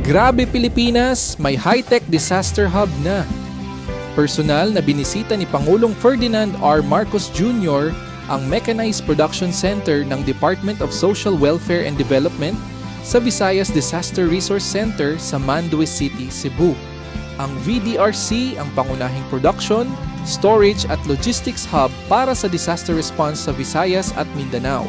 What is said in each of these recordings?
Grabe Pilipinas, may high-tech disaster hub na. Personal na binisita ni Pangulong Ferdinand R. Marcos Jr. ang Mechanized Production Center ng Department of Social Welfare and Development sa Visayas Disaster Resource Center sa Manduis City, Cebu. Ang VDRC ang pangunahing production, storage at logistics hub para sa disaster response sa Visayas at Mindanao.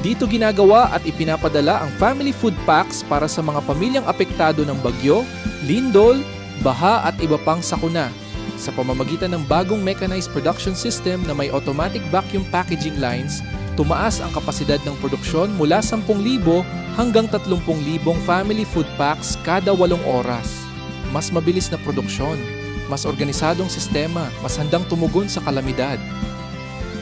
Dito ginagawa at ipinapadala ang family food packs para sa mga pamilyang apektado ng bagyo, lindol, baha at iba pang sakuna sa pamamagitan ng bagong mechanized production system na may automatic vacuum packaging lines. Tumaas ang kapasidad ng produksyon mula 10,000 hanggang 30,000 family food packs kada 8 oras. Mas mabilis na produksyon, mas organisadong sistema, mas handang tumugon sa kalamidad.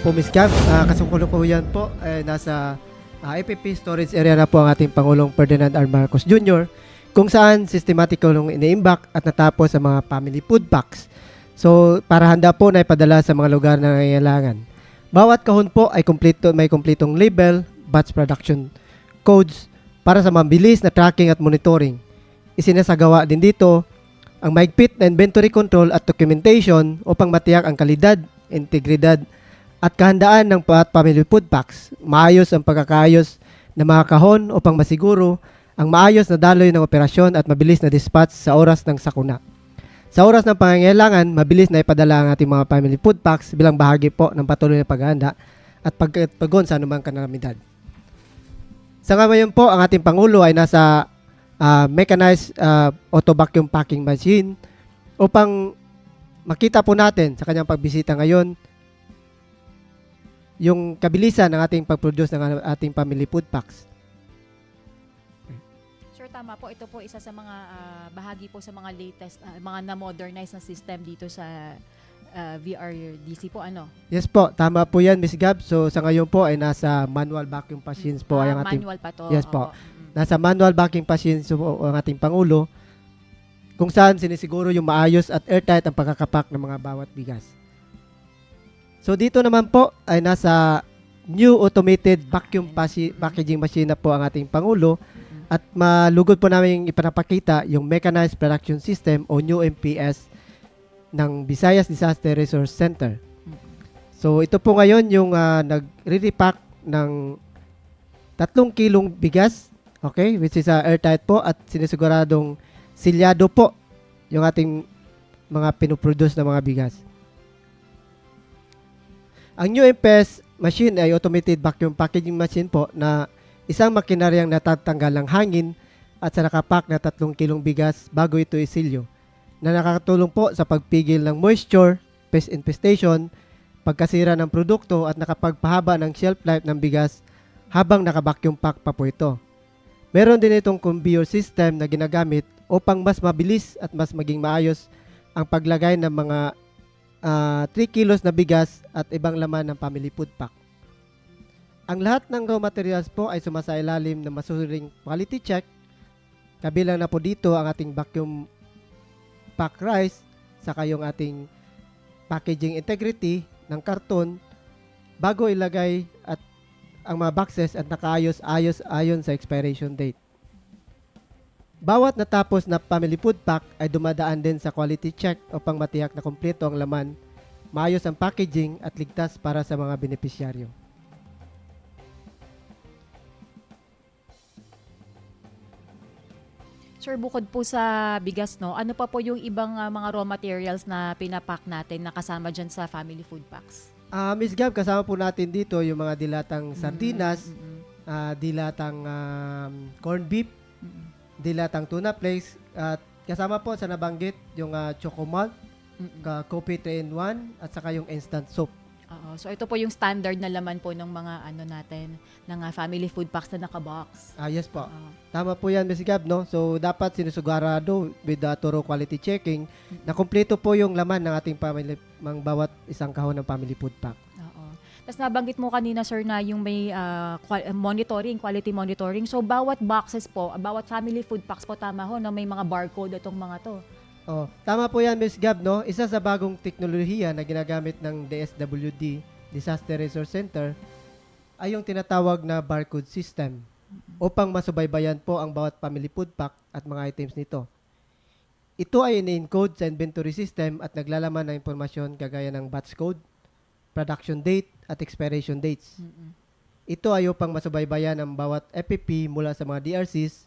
Po Ms. Gab, kasungkulo po yan po, nasa FPP storage area na po ang ating Pangulong Ferdinand R. Marcos Jr. kung saan systematic nung ini-imbak at natapos sa mga family food packs. So, para handa po na ipadala sa mga lugar na nangangailangan. Bawat kahon po ay may kumpletong label, batch production codes para sa mabilis na tracking at monitoring. Isinasagawa din dito ang mahigpit na inventory control at documentation upang matiyak ang kalidad, integridad at kahandaan ng family food packs. Maayos ang pagkakayos ng mga kahon upang masiguro ang maayos na daloy ng operasyon at mabilis na dispatch sa oras ng sakuna. Sa oras ng pangangailangan, mabilis na ipadala ang ating mga family food packs bilang bahagi po ng patuloy na paghahanda at pagtugon sa anumang kalamidad. Sa ngayon po, ang ating Pangulo ay nasa mechanized auto vacuum packing machine upang makita po natin sa kanyang pagbisita ngayon yung kabilisan ng ating pag-produce ng ating family food packs. Sure, tama po. Ito po isa sa mga bahagi po sa mga latest, mga na-modernize na system dito sa VRDC po, ano? Yes po, tama po yan, Ms. Gab. So, sa ngayon po ay nasa manual vacuum machines po. Ang ating, manual pa to. yes po. Nasa manual vacuum machines po ang ating Pangulo kung saan sinisiguro yung maayos at airtight ang pagkakapak ng mga bawat bigas. So, dito naman po ay nasa new automated vacuum packaging machine na po ang ating Pangulo. At malugod po namin ipinapakita yung Mechanized Production System o new MPS ng Visayas Disaster Resource Center. So ito po ngayon yung nagre-repack ng 3 kilong bigas, okay, which is airtight po at sinisiguradong silyado po yung ating mga pinoproduce na mga bigas. Ang new MPS machine ay automated vacuum packaging machine po na isang makinaryang natatanggal ng hangin at sa nakapak na 3 kilong bigas bago ito isilyo na nakakatulong po sa pagpigil ng moisture, pest infestation, pagkasira ng produkto at nakapagpahaba ng shelf life ng bigas habang naka-vacuum pack pa po ito. Meron din itong conveyor system na ginagamit upang mas mabilis at mas maging maayos ang paglagay ng mga 3 kilos na bigas at ibang laman ng family food pack. Ang lahat ng raw materials po ay sumasailalim ng masuring quality check. Kabilang na po dito ang ating vacuum pack rice, saka yung ating packaging integrity ng karton bago ilagay at ang mga boxes at nakaayos-ayos ayon sa expiration date. Bawat natapos na family food pack ay dumadaan din sa quality check upang matiyak na kumpleto ang laman, maayos ang packaging at ligtas para sa mga benepisyaryo. Sir, bukod po sa bigas, no, ano pa po yung ibang mga raw materials na pinapack natin na kasama dyan sa family food packs? Ms. Gab, kasama po natin dito yung mga dilatang sardinas, dilatang corned beef, dilatang tuna flakes, at kasama po sa nabanggit yung choco malt, coffee 3-in-1, at saka yung instant soup. So ito po yung standard na laman po ng mga ano natin, ng family food packs na naka-box. Yes po. Tama po yan, Ms. Gab, no? So dapat sinusugarado with thorough quality checking na kumpleto po yung laman ng ating family, ng bawat isang kahon ng family food pack. Tapos nabanggit mo kanina, sir, na yung may monitoring, quality monitoring. So bawat boxes po, bawat family food packs po, tama ho, na may mga barcode itong mga to. Tama po yan, Ms. Gab, no? Isa sa bagong teknolohiya na ginagamit ng DSWD, Disaster Resource Center, ay yung tinatawag na barcode system. upang masubaybayan po ang bawat family food pack at mga items nito. Ito ay ini-encode sa inventory system at naglalaman ng impormasyon kagaya ng batch code, production date at expiration dates. Ito ay upang masubaybayan ang bawat FPP mula sa mga DRCs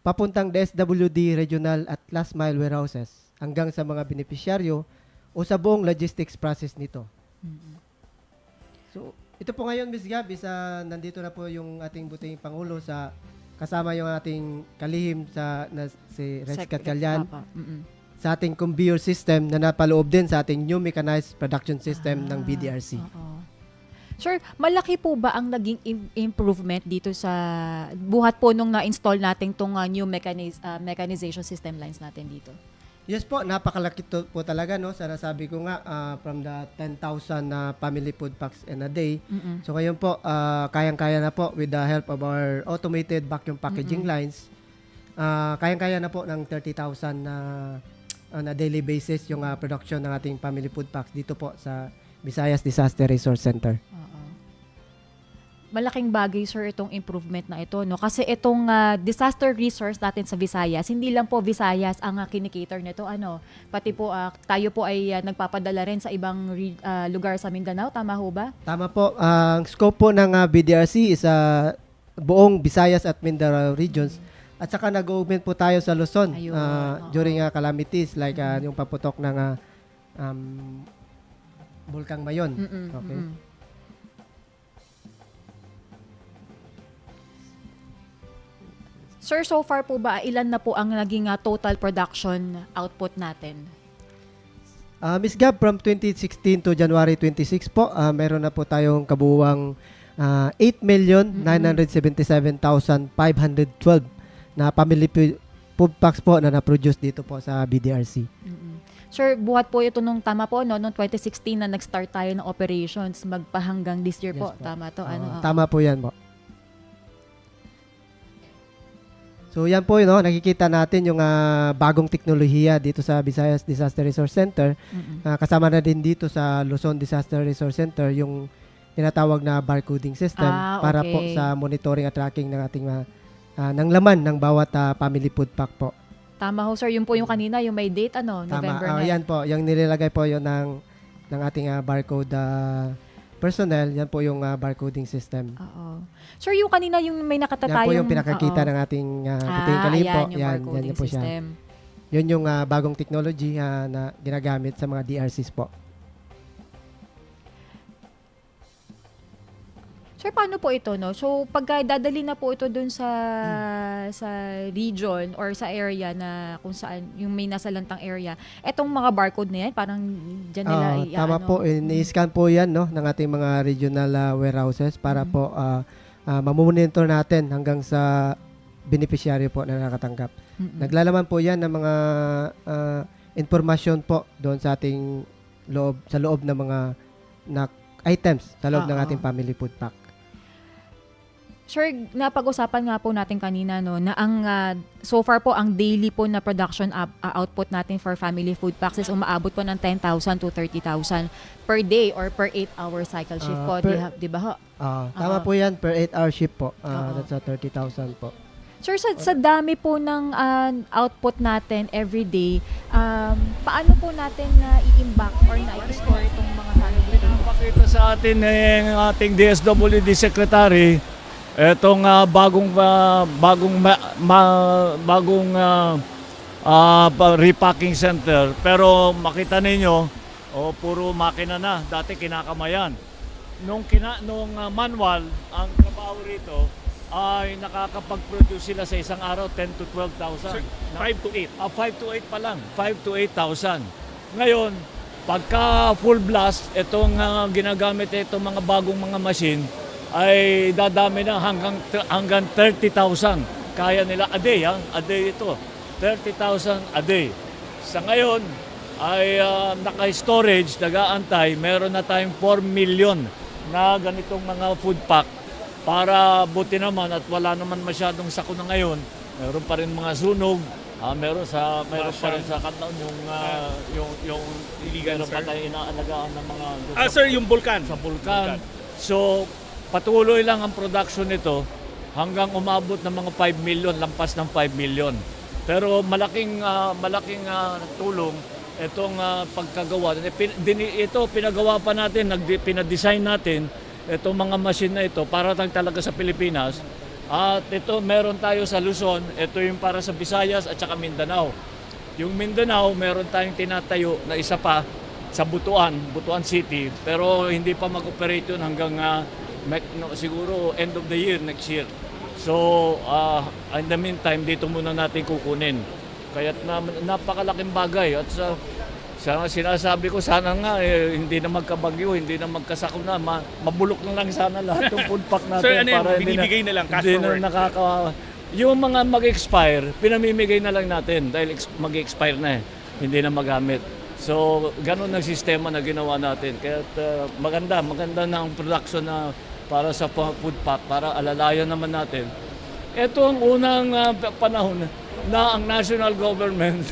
papuntang DSWD regional at last mile warehouses hanggang sa mga benepisyaryo o sa buong logistics process nito. So, ito po ngayon, Ms. Gab, nandito na po yung ating buting Pangulo sa kasama yung ating kalihim si Rex Catcallan sa ating conveyor system na napaloob din sa ating new mechanized production system ng BDRC. Sir, malaki po ba ang naging improvement dito sa buhat po nung na-install natin tong new mechanization system lines natin dito? Yes po, napakalaki po talaga, no? Sana sabi ko nga, from the 10,000 na family food packs in a day. So ngayon po, kayang-kaya na po with the help of our automated vacuum packaging lines. Kayang-kaya na po ng 30,000 na on a daily basis yung production ng ating family food packs dito po sa Visayas Disaster Resource Center. Malaking bagay, sir, itong improvement na ito, no? Kasi itong disaster resource natin sa Visayas, hindi lang po Visayas ang kinikater nito, pati po tayo po ay nagpapadala rin sa ibang lugar sa Mindanao, tama ho ba? Tama po. Ang scope po ng BDRC is buong Visayas at Mindanao regions. At saka nag-augment po tayo sa Luzon during calamities like yung paputok ng Bulkang Mayon. Okay. Sir, so far po ba, ilan na po ang naging total production output natin? Ms. Gab, from 2016 to January 26 po, meron na po tayong kabuuang 8,977,512 na family food packs po na na-produce dito po sa BDRC. Sir, buhat po ito nung tama po, no? Noong 2016 na nag-start tayo ng operations, magpahanggang this year po. Tama to? Tama po yan po. So yan po, nakikita natin yung bagong teknolohiya dito sa Visayas Disaster Resource Center. Kasama na din dito sa Luzon Disaster Resource Center yung tinatawag na barcoding system para po sa monitoring at tracking ng ating ng laman ng bawat family food pack po. Tama ho, sir. Yun po yung kanina, yung may date, November 9. Yan po, yung nilagay po yun ng ating barcode personnel, yan po yung barcoding system. Oo. Sir, yung kanina yung may nakatatayong... Yan po yung pinakakita ng ating kalim po. Yan po siya. Yun yung bagong technology na ginagamit sa mga DRCs po. Sir, paano po ito, no? So, pagka dadali na po ito dun sa region or sa area na kung saan, yung may nasa lantang area, etong mga barcode na yan, parang dyan nila tama po, i-scan po yan, no, ng ating mga regional warehouses para po mamonitor natin hanggang sa beneficiary po na nakatanggap. Naglalaman po yan ng mga informasyon po doon sa ating loob ng mga items sa loob ng ating family food pack. Sir, napag-usapan nga po natin kanina, no, na ang so far po ang daily po na production output natin for family food packs is umaabot po ng 10,000 to 30,000 per day or per 8-hour cycle shift po, di ba ho? Tama po yan, per 8-hour shift po. That's 30,000 po. Sir, sa dami po ng output natin every day, paano po natin na i-imbak or na i-store itong mga family food packs? Pakita sa atin ng ating DSWD Secretary itong bagong repacking center, pero makita ninyo puro makina na, dati kinakamayan. Nung manual ang trabaho rito ay nakakapag-produce sila sa isang araw 10 to 12,000. 5 to 8. 5 to 8 pa lang, 5 to 8,000. Ngayon, pagka full blast, itong ginagamit itong mga bagong mga machine ay dadami na hanggang 30,000. Kaya nila a day, a day ito. 30,000 a day. Sa ngayon ay naka-storage, nag-aantay, meron na tayong 4 million na ganitong mga food pack para buti naman at wala naman masyadong sakuna ngayon. Meron pa rin mga sunog, meron pa rin sa Katlaon yung Iligan, meron pa sir. tayo inaalagaan ng mga Sir, yung Vulcan. sa Bulkan. So, patuloy lang ang production nito hanggang umabot ng mga 5 million, lampas ng 5 million. Pero malaking tulong itong pagkagawa. Ito pinagawa pa natin, pinadesign natin itong mga machine na ito para talaga sa Pilipinas. At ito meron tayo sa Luzon, ito yung para sa Visayas at saka Mindanao. Yung Mindanao, meron tayong tinatayo na isa pa sa Butuan City, pero hindi pa mag-operate yun hanggang siguro end of the year, next year. So, in the meantime, dito muna natin kukunin. Kaya napakalaking bagay at sinasabi ko sana nga hindi na magkabagyo, hindi na magkasakuna, mabulok na lang sana lahat ng food pack natin. Sir, ano yun? Para Binibigay na lang, cash hindi forward? na yung mga mag-expire, pinamimigay na lang natin dahil mag-expire na hindi na magamit. So, ganun ang sistema na ginawa natin. Kaya maganda na ang production na para sa food pack, para alalayan naman natin. Ito ang unang panahon na ang national government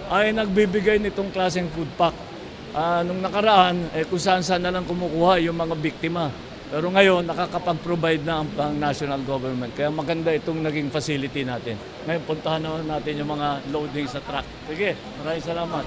ay nagbibigay nitong klaseng food pack. Nung nakaraan, kung saan na lang kumukuha yung mga biktima. Pero ngayon, nakakapag-provide na ang national government. Kaya maganda itong naging facility natin. Ngayon, puntahan naman natin yung mga loading sa truck. Sige, maraming salamat.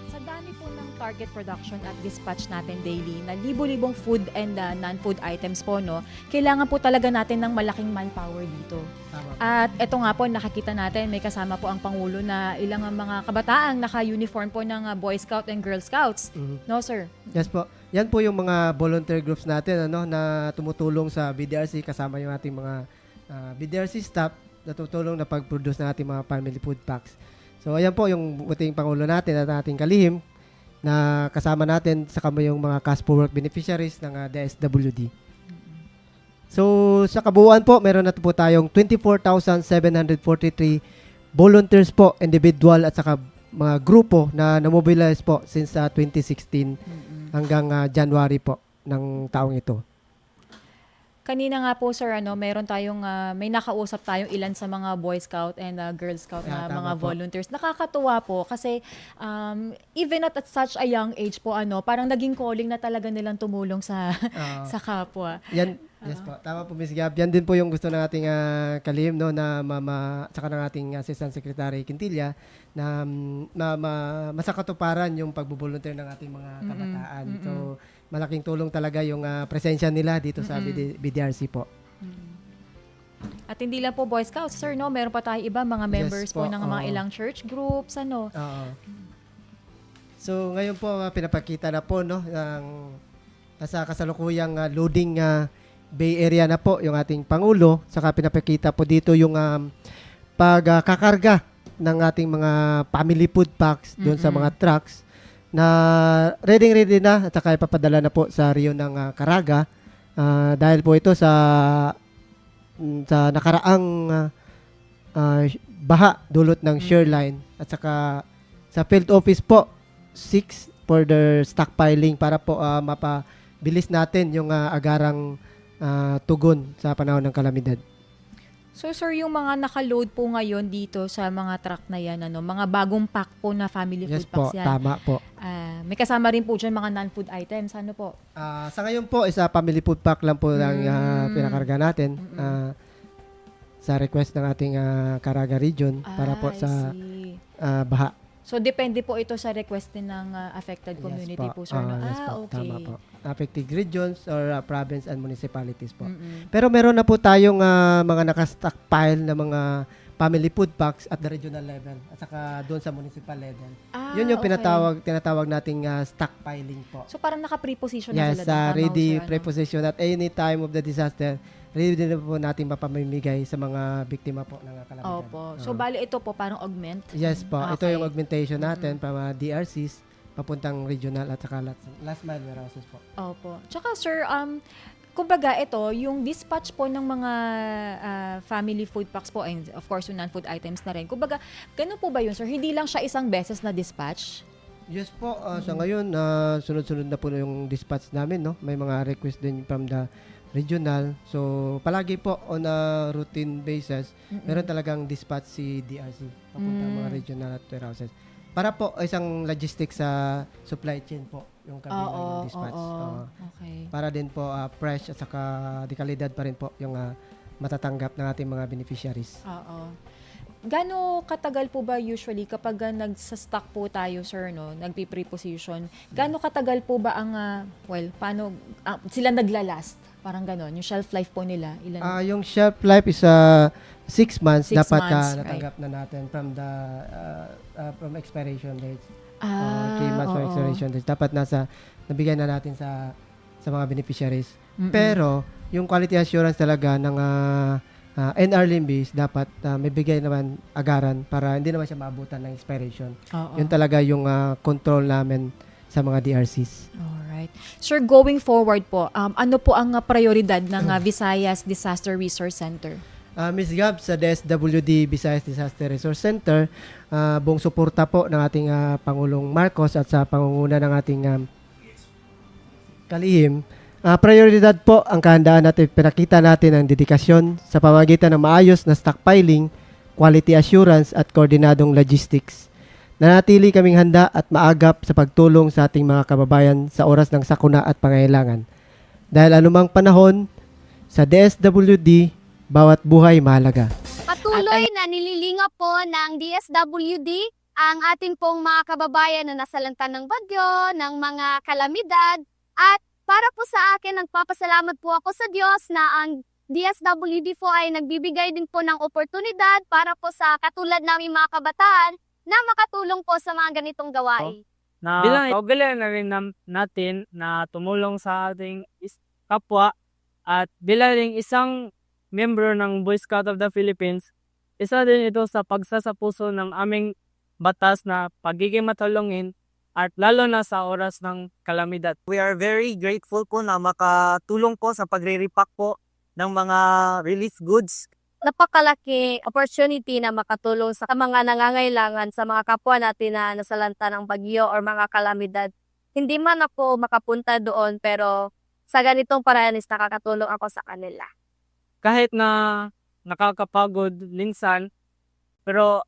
Sa dami po ng target production at dispatch natin daily na libo-libong food and non-food items po, no, kailangan po talaga natin ng malaking manpower dito. Tama po. At eto nga po, nakikita natin, may kasama po ang Pangulo na ilang mga kabataang naka-uniform po ng Boy Scout and Girl Scouts. Mhm. No, sir? Yes po. Yan po yung mga volunteer groups natin na tumutulong sa BDRC, kasama yung ating mga BDRC staff na tumutulong na pag-produce ng ating mga family food packs. So ayan po yung ating Pangulo natin at ating kalihim na kasama natin sa yung mga cash for work beneficiaries ng DSWD. So sa kabuuan po, meron na po tayong 24,743 volunteers po, individual at saka mga grupo na namobilize po since 2016 hanggang January po ng taong ito. Kanina nga po, sir, meron tayong, may nakausap tayong ilan sa mga Boy Scout and Girl Scout na Tama mga po. volunteers. Nakakatuwa po kasi even at such a young age po, parang naging calling na talaga nilang tumulong sa sa kapwa. Yan, yes po. Tama po, Ms. Gab. Yan din po yung gusto ng ating kalihim, no, na saka ng ating Assistant Secretary Quintilla na masakatuparan yung pagbubolunteer ng ating mga kabataan. So, malaking tulong talaga yung presensya nila dito sa BDRC po. At hindi lang po Boy Scouts, sir, no? Meron pa tayo iba, mga members po, po ng mga oo. ilang church groups, Oo. So, ngayon po, pinapakita na po, no, nasa kasalukuyang loading Bay Area na po yung ating Pangulo. Saka pinapakita po dito yung pagkakarga ng ating mga family food packs doon sa mga trucks na ready na at saka ipapadala na po sa Rio ng Caraga dahil po ito sa nakaraang baha dulot ng shoreline at saka sa field office po 6 for the stockpiling para po mapabilis natin yung agarang tugon sa panahon ng kalamidad. So, sir, yung mga nakaload po ngayon dito sa mga truck na yan, mga bagong pack po na family Yes food po, packs yan. tama po. May kasama rin po dyan mga non-food items. Ano po? Sa ngayon po, isa family food pack lang po ang pinakarga natin sa request ng ating Caraga region para po I sa see. baha. So, depende po ito sa request din ng affected community po, sir. No? Yes po, Okay. tama po. Affected regions or province and municipalities po. Mm-mm. Pero meron na po tayong mga naka-stockpile na mga family food packs at the regional level at saka doon sa municipal level. Yun yung Okay. tinatawag nating stockpiling po. So, parang naka-preposition na Yes, sila doon. Tama, ready sir, preposition at any time of the disaster, ready na po natin mapamimigay sa mga biktima po ng kalamidad. Opo. So, bali ito po parang augment. Yes po, ito Okay. yung augmentation natin from DRCs papuntang regional at saka last mile warehouses po. Opo. Tsaka, sir, kumbaga ito, yung dispatch po ng mga family food packs po and of course yung non-food items na rin. Kumbaga, ganun po ba yun, sir? Hindi lang siya isang beses na dispatch? Yes po, sa ngayon, sunod-sunod na po yung dispatch namin, no? May mga request din from the regional. So, palagi po on a routine basis, meron talagang dispatch si DRC papunta mga regional at warehouses. Para po isang logistics sa supply chain po yung kabilang Oo, ng dispatch. oo. Okay. Para din po fresh at saka di kalidad pa rin po yung matatanggap ng ating mga beneficiaries. Oo. Gaano katagal po ba usually kapag nagsa-stock po tayo, sir, no, nagpi-preposition, gaano katagal po ba ang, paano, sila naglalast? Parang ganon, yung shelf life po nila, ilan? Yung shelf life is 6 months. 6 Dapat months, natanggap na natin from expiration dates. Ah, 3 months from oo. expiration dates. Dapat nabigay na natin sa mga beneficiaries. Mm-mm. Pero, yung quality assurance talaga ng NR Limbis, dapat may bigay naman agaran para hindi naman siya maabutan ng expiration. Oo. Yun talaga yung control namin sa mga DRCs. Alright. Sir, going forward po, ano po ang prioridad ng Visayas Disaster Resource Center? Ms. Gab, sa DSWD Visayas Disaster Resource Center, buong suporta po ng ating Pangulong Marcos at sa pangunguna ng ating kalihim. Prioridad po ang kahandaan natin, pinakita natin ang dedikasyon sa pamagitan ng maayos na stockpiling, quality assurance at koordinadong logistics. Nanatili kaming handa at maagap sa pagtulong sa ating mga kababayan sa oras ng sakuna at pangailangan. Dahil anumang panahon, sa DSWD, bawat buhay mahalaga. Patuloy na nililingap po ng DSWD ang ating pong mga kababayan na nasalanta ng bagyo, ng mga kalamidad, at para po sa akin, nagpapasalamat po ako sa Diyos na ang DSWD po ay nagbibigay din po ng oportunidad para po sa katulad namin mga kabataan na makatulong po sa mga ganitong gawain. Na kaugalingan na rin natin na tumulong sa ating kapwa at bilang ring isang member ng Boy Scout of the Philippines, isa din ito sa pagsasapuso ng aming batas na pagiging matulungin at lalo na sa oras ng kalamidad. We are very grateful po na makatulong po sa pagre-repack po ng mga relief goods. Napakalaki opportunity na makatulong sa mga nangangailangan sa mga kapwa natin na nasalanta ng bagyo or mga kalamidad. Hindi man ako makapunta doon pero sa ganitong paraan is nakakatulong ako sa kanila. Kahit na nakakapagod minsan, pero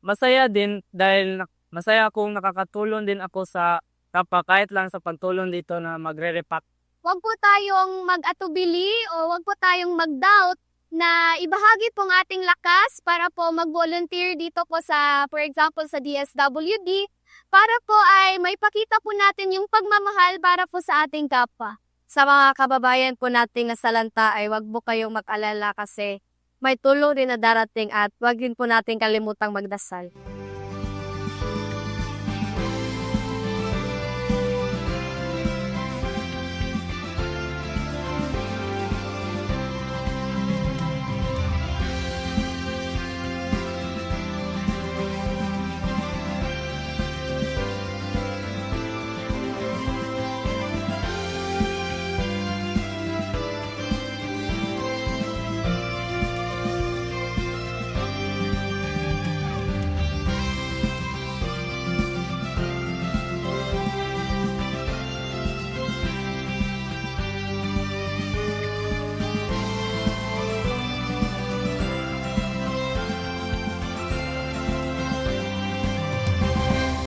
masaya din dahil masaya akong nakakatulong din ako sa kapwa kahit lang sa pagtulong dito na magre-repack. Huwag po tayong mag-atubili o huwag po tayong mag-doubt na ibahagi pong ating lakas para po mag-volunteer dito po sa, for example, sa DSWD para po ay may pakita po natin yung pagmamahal para po sa ating kapwa. Sa mga kababayan po nating nasalanta ay huwag po kayong mag-alala kasi may tulong rin na darating at huwag din po natin kalimutang magdasal.